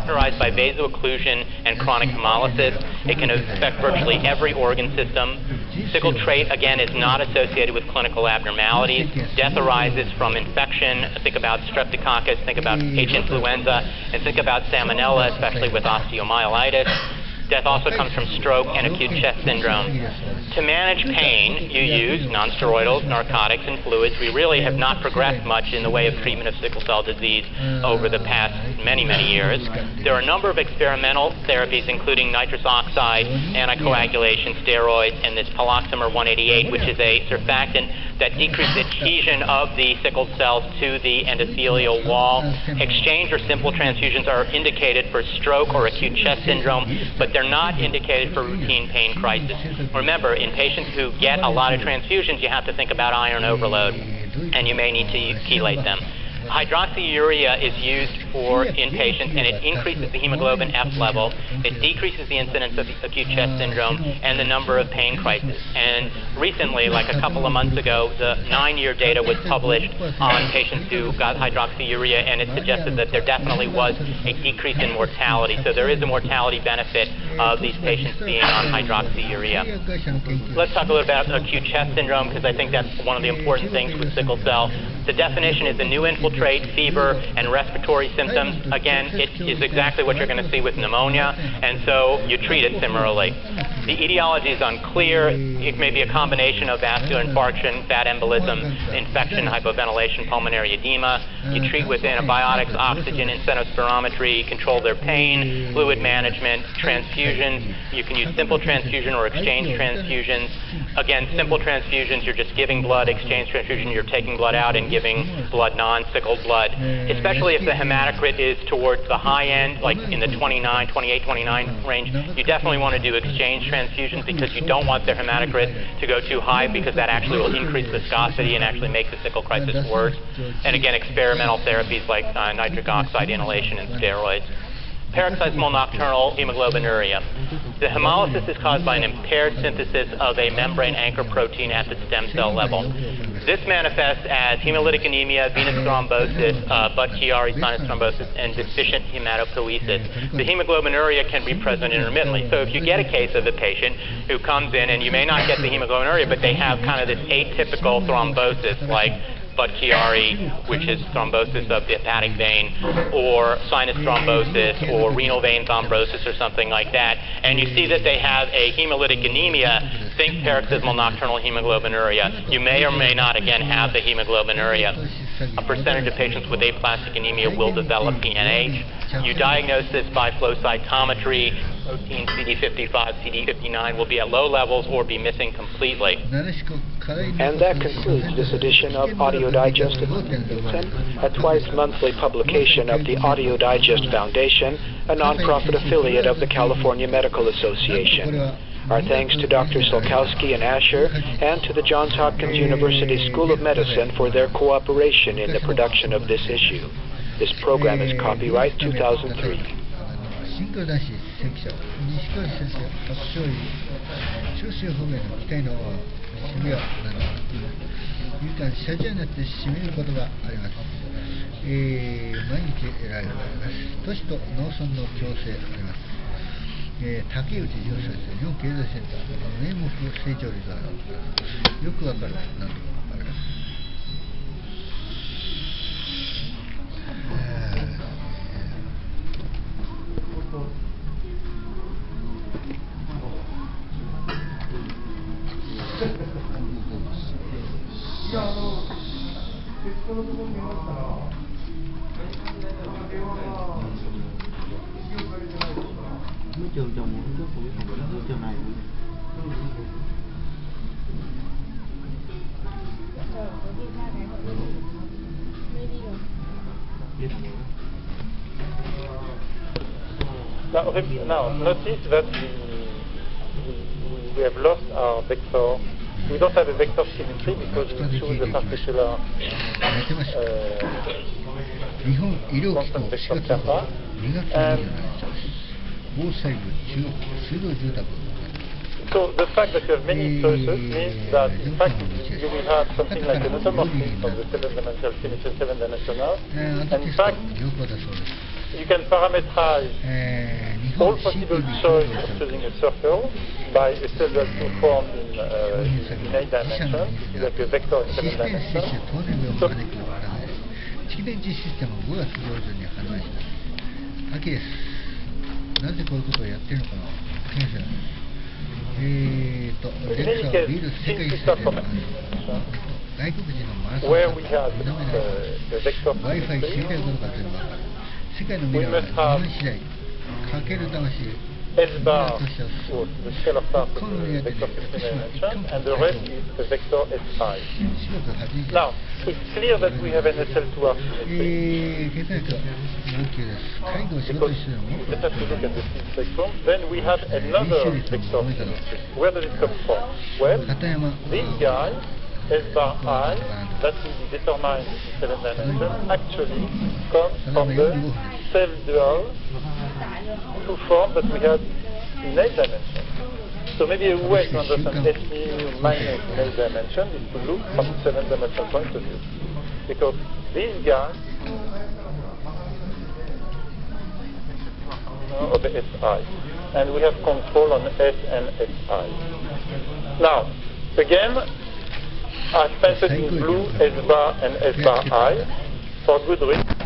characterized by vaso-occlusion and chronic hemolysis. It can affect virtually every organ system. Sickle trait, again, is not associated with clinical abnormalities. Death arises from infection. Think about streptococcus, think about H. influenza, and think about salmonella, especially with osteomyelitis. Death also comes from stroke and acute chest syndrome. To manage pain, you use nonsteroidals, narcotics, and fluids. We really have not progressed much in the way of treatment of sickle cell disease over the past many, many years. There are a number of experimental therapies, including nitrous oxide, anticoagulation, steroids, and this poloxamer 188, which is a surfactant that decreases adhesion of the sickle cells to the endothelial wall. Exchange or simple transfusions are indicated for stroke or acute chest syndrome, but they're not indicated for routine pain crisis. Remember, in patients who get a lot of transfusions, you have to think about iron overload, and you may need to chelate them. Hydroxyurea is used for inpatients, and it increases the hemoglobin F level. It decreases the incidence of acute chest syndrome and the number of pain crises. And recently, like a couple of months ago, the 9-year data was published on patients who got hydroxyurea, and it suggested that there definitely was a decrease in mortality. So there is a mortality benefit of these patients being on hydroxyurea. Let's talk a little about acute chest syndrome, because I think that's one of the important things with sickle cell. The definition is a new infiltrate, fever, and respiratory symptoms. Again, it is exactly what you're going to see with pneumonia, and so you treat it similarly. The etiology is unclear. It may be a combination of vascular infarction, fat embolism, infection, hypoventilation, pulmonary edema. You treat with antibiotics, oxygen, incentive-spirometry, control their pain, fluid management, transfusions. You can use simple transfusion or exchange transfusions. Again, simple transfusions, you're just giving blood. Exchange transfusion, you're taking blood out and giving blood, non-sickled blood, especially if the hematocrit is towards the high end, like in the 28, 29 range. You definitely want to do exchange transfusions because you don't want their hematocrit to go too high, because that actually will increase viscosity and actually make the sickle crisis worse. And again, experimental therapies like nitric oxide inhalation and steroids. Paroxysmal nocturnal hemoglobinuria. The hemolysis is caused by an impaired synthesis of a membrane anchor protein at the stem cell level. This manifests as hemolytic anemia, venous thrombosis, Budd-Chiari sinus thrombosis, and deficient hematopoiesis. The hemoglobinuria can be present intermittently. So if you get a case of a patient who comes in and you may not get the hemoglobinuria, but they have kind of this atypical thrombosis, like Budd-Chiari, which is thrombosis of the hepatic vein, or sinus thrombosis, or renal vein thrombosis, or something like that, and you see that they have a hemolytic anemia, think paroxysmal nocturnal hemoglobinuria. You may or may not, again, have the hemoglobinuria. A percentage of patients with aplastic anemia will develop PNH. You diagnose this by flow cytometry. Protein CD55, CD59 will be at low levels or be missing completely. And that concludes this edition of Audio Digest of Medicine, a twice-monthly publication of the Audio Digest Foundation, a nonprofit affiliate of the California Medical Association. Our thanks to Dr. Sulkowski and Asher, and to the Johns Hopkins University School of Medicine for their cooperation in the production of this issue. This program is copyright 2003. シンクロ男子関所西川先生各症医少子方面の期待の渋谷など有感謝辞になって締めることがあります。毎日得られます都市と農村の共生あります。竹内上司日本経済センター名目成長率がよくわかるなどあります。trường chồng muốn cấp phụ phòng bệnh trường này Now, notice that we have lost our vector. We don't have a vector symmetry because we choose a particular constant vector kappa. And so the fact that you have many choices means that in fact you will have something like an automorphism of the 7-dimensional symmetry, 7-dimensional. And in fact, you can parameterize all possible choice of choosing a circle by a cell to form in 8 dimensions, like a vector in 7 dimensions. So, 蓄電池システムを5月上旬に始めました。秋です。なぜこういうことをやってるのかな。検証。レクサをビール世界一周で外国人のマラソンが認められた Wi-Fi 知りたいことかというのが世界の未来は日本次第かける魂 S bar was the scalar part of the vector 15 dimension, and the rest is the vector Si. Now, it's clear that we have an SL2R symmetry. Because we just have to look at the spin spectrum. Then we have another vector symmetry. Where does it come from? Well, this guy, S bar I, that will be determined in 7 dimensions, actually comes from the self-dual two forms that we had in 8 dimensions. So maybe a way to understand S mu minus in 8 dimensions is to look from the 7 dimensional point of view. Because these guys of the Si, and we have control on S and Si. Now, again, I painted in blue S bar and S bar I for good reason.